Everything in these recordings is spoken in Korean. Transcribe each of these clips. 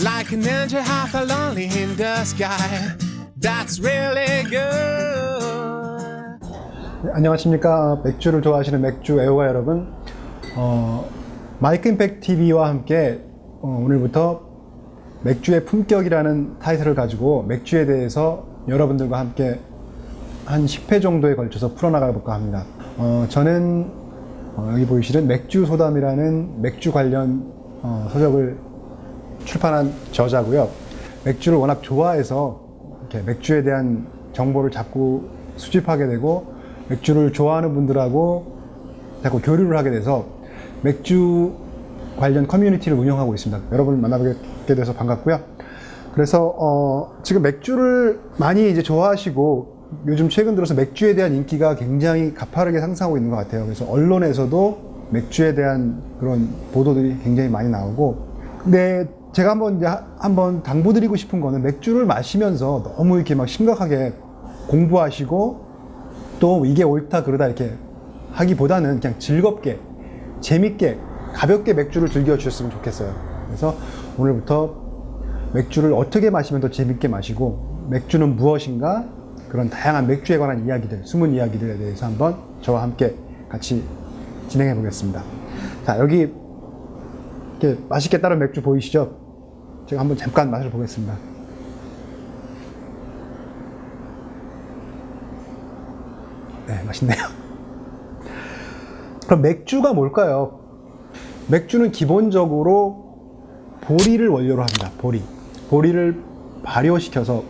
Like an angel half lonely in the sky. That's really good. 네, 안녕하십니까. 맥주를 좋아하시는 맥주 애호가 여러분. 마이크 임팩트 TV와 함께 오늘부터 맥주의 품격이라는 타이틀을 가지고 맥주에 대해서 여러분들과 함께 한 10회 정도에 걸쳐서 풀어나가 볼까 합니다. 저는 여기 보이시는 맥주 소담이라는 맥주 관련 서적을 출판한 저자고요. 맥주를 워낙 좋아해서 이렇게 맥주에 대한 정보를 자꾸 수집하게 되고 맥주를 좋아하는 분들하고 자꾸 교류를 하게 돼서 맥주 관련 커뮤니티를 운영하고 있습니다. 여러분을 만나뵙게 돼서 반갑고요. 그래서 지금 맥주를 많이 이제 좋아하시고 요즘 최근 들어서 맥주에 대한 인기가 굉장히 가파르게 상승하고 있는 것 같아요. 그래서 언론에서도 맥주에 대한 그런 보도들이 굉장히 많이 나오고, 근데 제가 한번 당부드리고 싶은 거는 맥주를 마시면서 너무 이렇게 막 심각하게 공부하시고 또 이게 옳다 그러다 이렇게 하기보다는 그냥 즐겁게 재밌게 가볍게 맥주를 즐겨주셨으면 좋겠어요. 그래서 오늘부터 맥주를 어떻게 마시면 더 재밌게 마시고 맥주는 무엇인가, 그런 다양한 맥주에 관한 이야기들, 숨은 이야기들에 대해서 한번 저와 함께 같이 진행해 보겠습니다. 자, 여기 이렇게 맛있게 따른 맥주 보이시죠? 제가 한번 잠깐 맛을 보겠습니다. 네, 맛있네요. 그럼 맥주가 뭘까요? 맥주는 기본적으로 보리를 원료로 합니다. 보리를 발효시켜서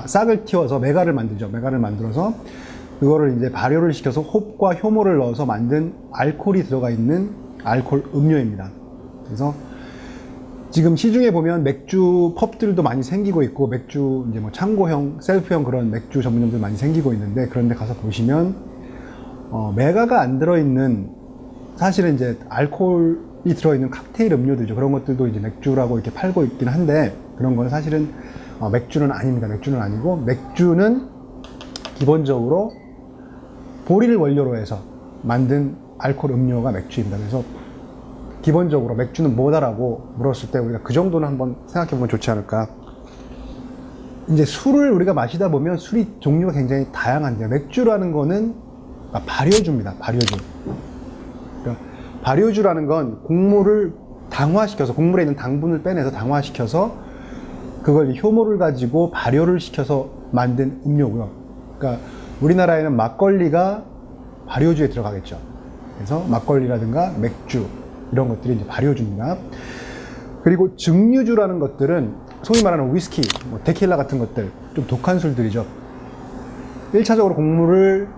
싹을 틔워서 메가를 만들죠. 메가를 만들어서 그거를 이제 발효를 시켜서 홉과 효모를 넣어서 만든 알코올이 들어가 있는 알코올 음료입니다. 그래서 지금 시중에 보면 맥주 펍들도 많이 생기고 있고 맥주 이제 뭐 창고형, 셀프형 그런 맥주 전문점들 많이 생기고 있는데, 그런데 가서 보시면 메가가 안 들어있는, 사실은 이제 알코올이 들어있는 칵테일 음료들이죠. 그런 것들도 이제 맥주라고 이렇게 팔고 있긴 한데, 그런 건 사실은 맥주는 아닙니다. 맥주는 아니고, 맥주는 기본적으로 보리를 원료로 해서 만든 알코올 음료가 맥주입니다. 그래서 기본적으로 맥주는 뭐다라고 물었을 때 우리가 그 정도는 한번 생각해 보면 좋지 않을까. 이제 술을 우리가 마시다 보면 술이 종류가 굉장히 다양한데요. 맥주라는 거는 발효주입니다. 발효주. 그러니까 발효주라는 건 곡물을 당화시켜서, 곡물에 있는 당분을 빼내서 당화시켜서 그걸 효모를 가지고 발효를 시켜서 만든 음료고요. 그러니까 우리나라에는 막걸리가 발효주에 들어가겠죠. 그래서 막걸리라든가 맥주 이런 것들이 이제 발효주입니다. 그리고 증류주라는 것들은 소위 말하는 위스키, 뭐 데킬라 같은 것들, 좀 독한 술들이죠. 1차적으로 곡물을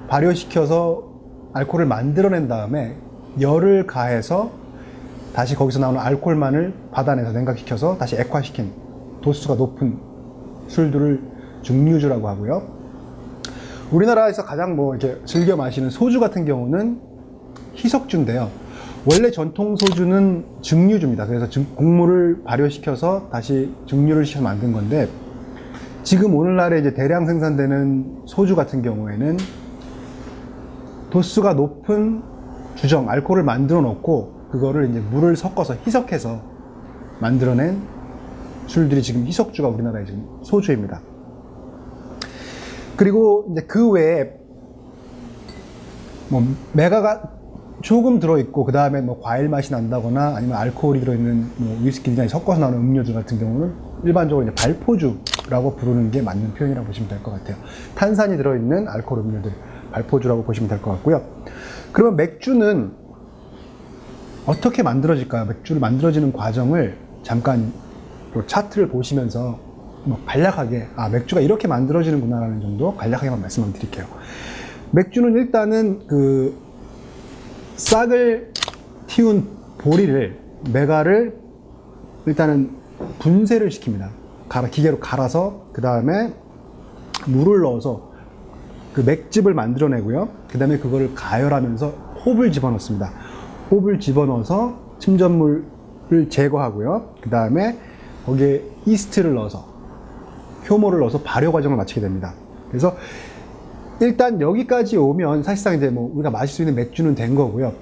발효시켜서 알코올을 만들어낸 다음에 열을 가해서 다시 거기서 나오는 알코올만을 받아내서 냉각시켜서 다시 액화시킨 도수가 높은 술들을 증류주라고 하고요. 우리나라에서 가장 이렇게 즐겨 마시는 소주 같은 경우는 희석주인데요. 원래 전통 소주는 증류주입니다. 그래서 곡물을 발효시켜서 다시 증류를 시켜서 만든 건데, 지금 오늘날에 이제 대량 생산되는 소주 같은 경우에는 도수가 높은 주정, 알코올을 만들어 놓고 그거를 이제 물을 섞어서 희석해서 만들어낸 술들이 지금 희석주가 우리나라의 지금 소주입니다. 그리고 이제 그 외에 메가가 조금 들어있고, 그 다음에 과일 맛이 난다거나 아니면 알코올이 들어있는 위스키랑 섞어서 나오는 음료들 같은 경우는 일반적으로 이제 발포주라고 부르는 게 맞는 표현이라고 보시면 될 것 같아요. 탄산이 들어있는 알코올 음료들, 발포주라고 보시면 될 것 같고요. 그러면 맥주는 어떻게 만들어질까요? 맥주를 만들어지는 과정을 잠깐 차트를 보시면서 간략하게, 맥주가 이렇게 만들어지는구나 라는 정도 간략하게만 말씀을 드릴게요. 맥주는 일단은 싹을 틔운 보리를, 메가를 일단은 분쇄를 시킵니다. 기계로 갈아서 그 다음에 물을 넣어서 그 맥즙을 만들어내고요. 그 다음에 그거를 가열하면서 홉을 집어넣습니다. 홉을 집어넣어서 침전물을 제거하고요. 그 다음에 거기에 이스트를 넣어서, 효모를 넣어서 발효 과정을 마치게 됩니다. 그래서 일단 여기까지 오면 사실상 이제 우리가 마실 수 있는 맥주는 된 거고요.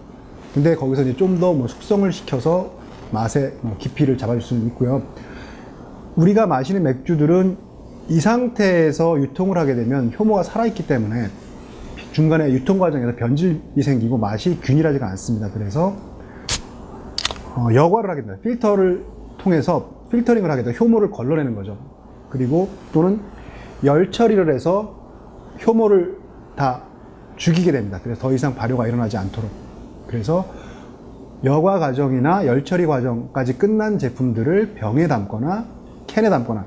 근데 거기서 이제 좀 더 숙성을 시켜서 맛의 깊이를 잡아줄 수는 있고요. 우리가 마시는 맥주들은 이 상태에서 유통을 하게 되면 효모가 살아있기 때문에 중간에 유통 과정에서 변질이 생기고 맛이 균일하지가 않습니다. 그래서 여과를 하게 됩니다. 필터를 통해서 필터링을 하게 돼서 효모를 걸러내는 거죠. 그리고 또는 열 처리를 해서 효모를 다 죽이게 됩니다. 그래서 더 이상 발효가 일어나지 않도록. 그래서 여과 과정이나 열 처리 과정까지 끝난 제품들을 병에 담거나 캔에 담거나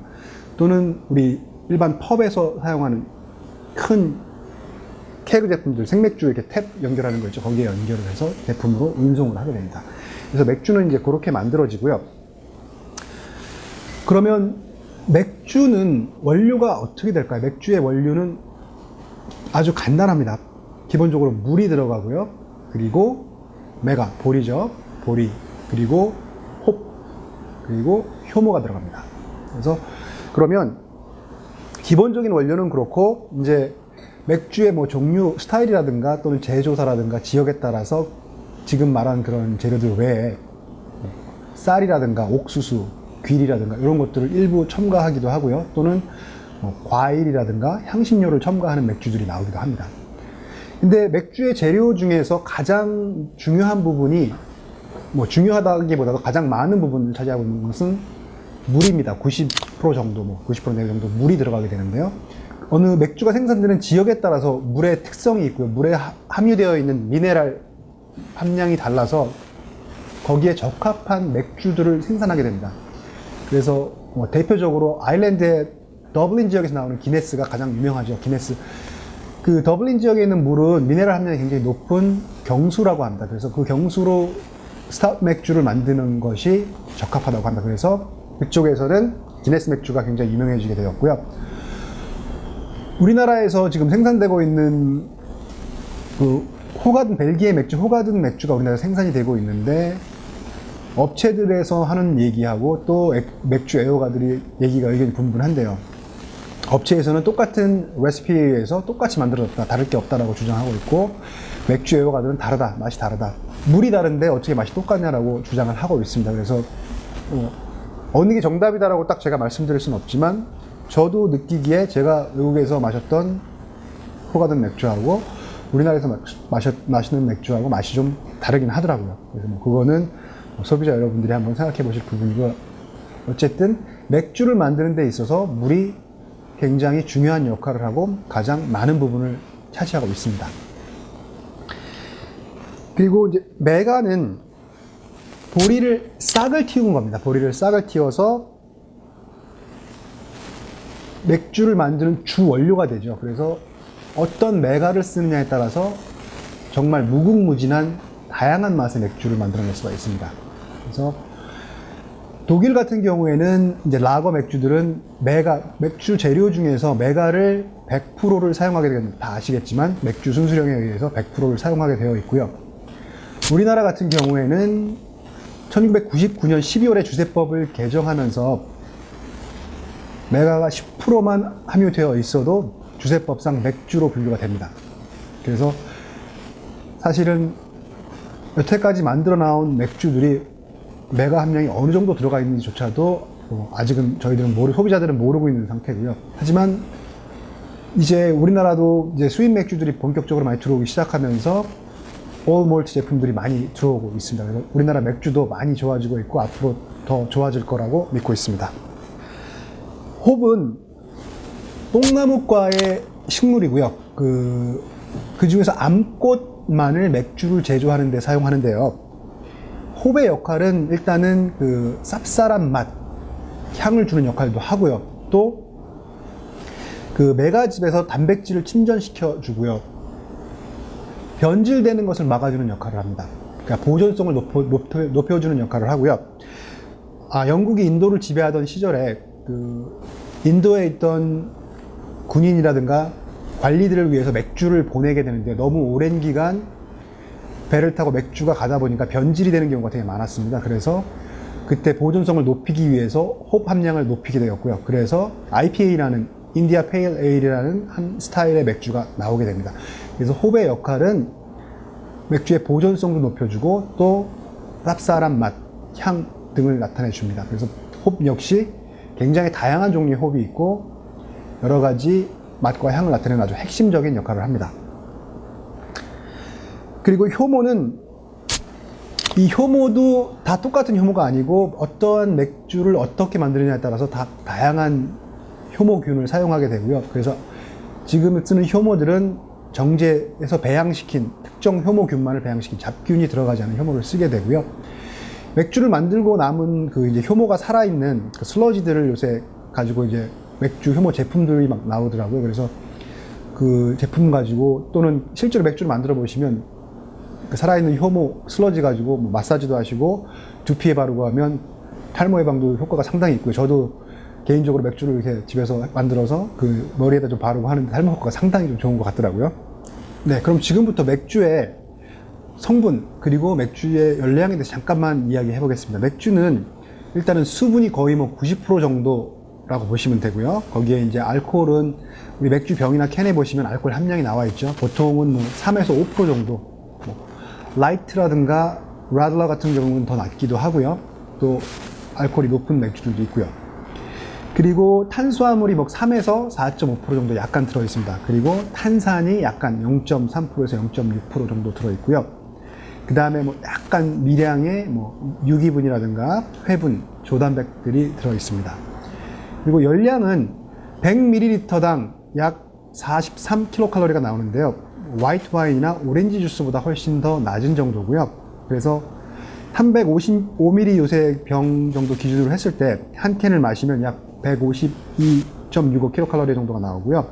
또는 우리 일반 펍에서 사용하는 큰 케그 제품들, 생맥주 이렇게 탭 연결하는 거 있죠. 거기에 연결을 해서 제품으로 운송을 하게 됩니다. 그래서 맥주는 이제 그렇게 만들어지고요. 그러면 맥주는 원료가 어떻게 될까요? 맥주의 원료는 아주 간단합니다. 기본적으로 물이 들어가고요. 그리고 메가, 보리죠. 보리, 그리고 홉, 그리고 효모가 들어갑니다. 그래서 그러면 기본적인 원료는 그렇고 이제 맥주의 뭐 종류, 스타일이라든가 또는 제조사라든가 지역에 따라서 지금 말한 그런 재료들 외에 쌀이라든가 옥수수, 귀리라든가 이런 것들을 일부 첨가하기도 하고요. 또는 과일이라든가 향신료를 첨가하는 맥주들이 나오기도 합니다. 근데 맥주의 재료 중에서 가장 중요한 부분이 뭐 중요하다기보다도 가장 많은 부분을 차지하고 있는 것은 물입니다. 90% 정도, 90% 내외 정도 물이 들어가게 되는데요. 어느 맥주가 생산되는 지역에 따라서 물의 특성이 있고요. 물에 함유되어 있는 미네랄 함량이 달라서 거기에 적합한 맥주들을 생산하게 됩니다. 그래서 대표적으로 아일랜드의 더블린 지역에서 나오는 기네스가 가장 유명하죠. 기네스. 그 더블린 지역에 있는 물은 미네랄 함량이 굉장히 높은 경수라고 합니다. 그래서 그 경수로 스타우트 맥주를 만드는 것이 적합하다고 합니다. 그래서 그쪽에서는 기네스 맥주가 굉장히 유명해지게 되었고요. 우리나라에서 지금 생산되고 있는 그 호가든 벨기에 맥주, 호가든 맥주가 우리나라에 생산이 되고 있는데 업체들에서 하는 얘기하고 또 맥주 애호가들이 얘기가 의견이 분분한데요. 업체에서는 똑같은 레시피에서 똑같이 만들어졌다, 다를 게 없다라고 주장하고 있고 맥주 애호가들은 다르다, 맛이 다르다. 물이 다른데 어떻게 맛이 똑같냐라고 주장을 하고 있습니다. 그래서 어느 게 정답이다라고 딱 제가 말씀드릴 수는 없지만 저도 느끼기에 제가 외국에서 마셨던 호가든 맥주하고 우리나라에서 마시는 맥주하고 맛이 좀 다르긴 하더라고요. 그래서 뭐 그거는 소비자 여러분들이 한번 생각해 보실 부분이고 어쨌든 맥주를 만드는 데 있어서 물이 굉장히 중요한 역할을 하고 가장 많은 부분을 차지하고 있습니다. 그리고 이제 메가는 보리를 싹을 틔운 겁니다. 보리를 싹을 틔워서 맥주를 만드는 주 원료가 되죠. 그래서 어떤 메가를 쓰느냐에 따라서 정말 무궁무진한 다양한 맛의 맥주를 만들어낼 수가 있습니다. 그래서 독일 같은 경우에는 이제 라거 맥주들은 맥주 재료 중에서 메가를 100%를 사용하게 됩니다. 다 아시겠지만 맥주 순수령에 의해서 100%를 사용하게 되어 있고요. 우리나라 같은 경우에는 1999년 12월에 주세법을 개정하면서 메가가 10%만 함유되어 있어도 주세법상 맥주로 분류가 됩니다. 그래서 사실은 여태까지 만들어 나온 맥주들이 메가 함량이 어느 정도 들어가 있는지조차도 아직은 저희들은 소비자들은 모르고 있는 상태고요. 하지만 이제 우리나라도 이제 수입 맥주들이 본격적으로 많이 들어오기 시작하면서 올 몰트 제품들이 많이 들어오고 있습니다. 그래서 우리나라 맥주도 많이 좋아지고 있고 앞으로 더 좋아질 거라고 믿고 있습니다. 홉은 뽕나무과의 식물이고요. 그 중에서 암꽃만을 맥주를 제조하는 데 사용하는데요. 홉의 역할은 일단은 그 쌉쌀한 맛, 향을 주는 역할도 하고요. 또 그 메가즙에서 단백질을 침전시켜 주고요. 변질되는 것을 막아주는 역할을 합니다. 그러니까 보존성을 높여주는 역할을 하고요. 영국이 인도를 지배하던 시절에 그 인도에 있던 군인이라든가 관리들을 위해서 맥주를 보내게 되는데 너무 오랜 기간 배를 타고 맥주가 가다 보니까 변질이 되는 경우가 되게 많았습니다. 그래서 그때 보존성을 높이기 위해서 홉 함량을 높이게 되었고요. 그래서 IPA라는 인디아 페일 에일이라는 한 스타일의 맥주가 나오게 됩니다. 그래서 홉의 역할은 맥주의 보존성도 높여주고 또 쌉쌀한 맛, 향, 등을 나타내 줍니다. 그래서 홉 역시 굉장히 다양한 종류의 홉이 있고 여러 가지 맛과 향을 나타내는 아주 핵심적인 역할을 합니다. 그리고 효모는 이 효모도 다 똑같은 효모가 아니고 어떠한 맥주를 어떻게 만드느냐에 따라서 다 다양한 효모균을 사용하게 되고요. 그래서 지금 쓰는 효모들은 정제해서 배양시킨 특정 효모균만을 배양시킨 잡균이 들어가지 않은 효모를 쓰게 되고요. 맥주를 만들고 남은 그 이제 효모가 살아있는 그 슬러지들을 요새 가지고 이제 맥주 효모 제품들이 막 나오더라고요. 그래서 그 제품 가지고 또는 실제로 맥주를 만들어 보시면 그 살아있는 효모 슬러지 가지고 뭐 마사지도 하시고 두피에 바르고 하면 탈모 예방도 효과가 상당히 있고요. 저도 개인적으로 맥주를 이렇게 집에서 만들어서 그 머리에다 좀 바르고 하는데 탈모 효과가 상당히 좀 좋은 것 같더라고요. 네, 그럼 지금부터 맥주의 성분 그리고 맥주의 열량에 대해서 잠깐만 이야기해 보겠습니다. 맥주는 일단은 수분이 거의 뭐 90% 정도라고 보시면 되고요. 거기에 이제 알코올은 우리 맥주 병이나 캔에 보시면 알코올 함량이 나와 있죠. 보통은 뭐 3에서 5% 정도. 뭐 라이트라든가 라들러 같은 경우는 더 낮기도 하고요. 또 알코올이 높은 맥주들도 있고요. 그리고 탄수화물이 뭐 3에서 4.5% 정도 약간 들어 있습니다. 그리고 탄산이 약간 0.3%에서 0.6% 정도 들어 있고요. 그 다음에 뭐 약간 미량의 뭐 유기분이라든가 회분, 조단백들이 들어 있습니다. 그리고 열량은 100ml당 약 43kcal가 나오는데요. 화이트 와인이나 오렌지 주스보다 훨씬 더 낮은 정도고요. 그래서 355ml 요새 병 정도 기준으로 했을 때 한 캔을 마시면 약 152.65kcal 정도가 나오고요.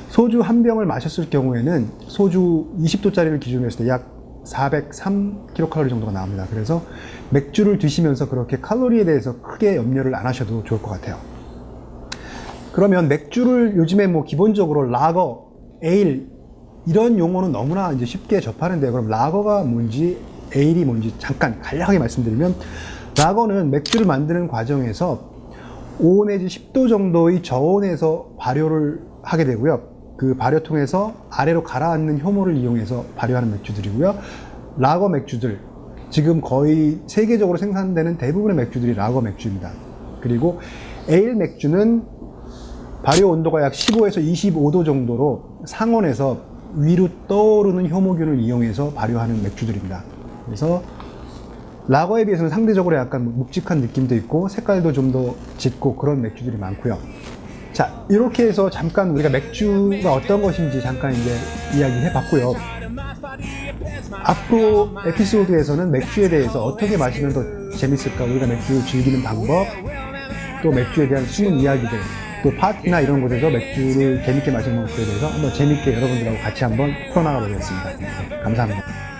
소주 한 병을 마셨을 경우에는 소주 20도짜리를 기준으로 했을 때 약 403kcal 정도가 나옵니다. 그래서 맥주를 드시면서 그렇게 칼로리에 대해서 크게 염려를 안 하셔도 좋을 것 같아요. 그러면 맥주를 요즘에 뭐 기본적으로 라거, 에일 이런 용어는 너무나 이제 쉽게 접하는데요. 그럼 라거가 뭔지 에일이 뭔지 잠깐 간략하게 말씀드리면 라거는 맥주를 만드는 과정에서 5 내지 10도 정도의 저온에서 발효를 하게 되고요. 그 발효통에서 아래로 가라앉는 효모를 이용해서 발효하는 맥주들이고요. 라거 맥주들, 지금 거의 세계적으로 생산되는 대부분의 맥주들이 라거 맥주입니다. 그리고 에일 맥주는 발효 온도가 약 15에서 25도 정도로 상온에서 위로 떠오르는 효모균을 이용해서 발효하는 맥주들입니다. 그래서 라거에 비해서는 상대적으로 약간 묵직한 느낌도 있고 색깔도 좀 더 짙고 그런 맥주들이 많고요. 자, 이렇게 해서 잠깐 우리가 맥주가 어떤 것인지 잠깐 이제 이야기해 봤고요. 앞으로 에피소드에서는 맥주에 대해서 어떻게 마시면 더 재밌을까, 우리가 맥주를 즐기는 방법, 또 맥주에 대한 숨은 이야기들, 또 파티나 이런 곳에서 맥주를 재밌게 마시는 것에 대해서 한번 재밌게 여러분들하고 같이 한번 풀어나가 보겠습니다. 감사합니다.